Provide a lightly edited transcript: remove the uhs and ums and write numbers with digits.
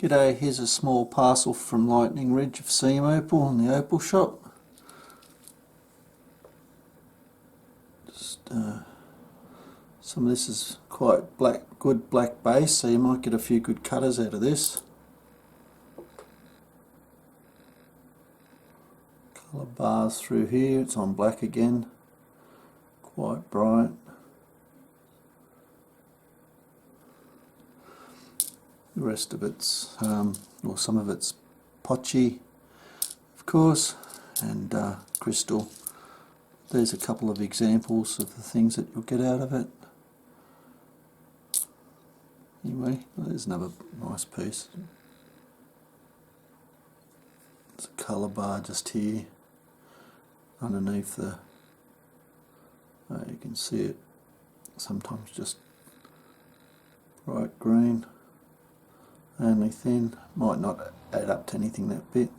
G'day, here's a small parcel from Lightning Ridge of Seam Opal in the Opal shop. Some of this is quite good black base, so you might get a few good cutters out of this. Colour bars through here, it's on black again, quite bright. The rest of it's, or some of it's potchy, of course, and crystal. There's a couple of examples of the things that you'll get out of it. Anyway, there's another nice piece. There's a colour bar just here, underneath the, you can see it, sometimes just bright green. Only thin, might not add up to anything that bit.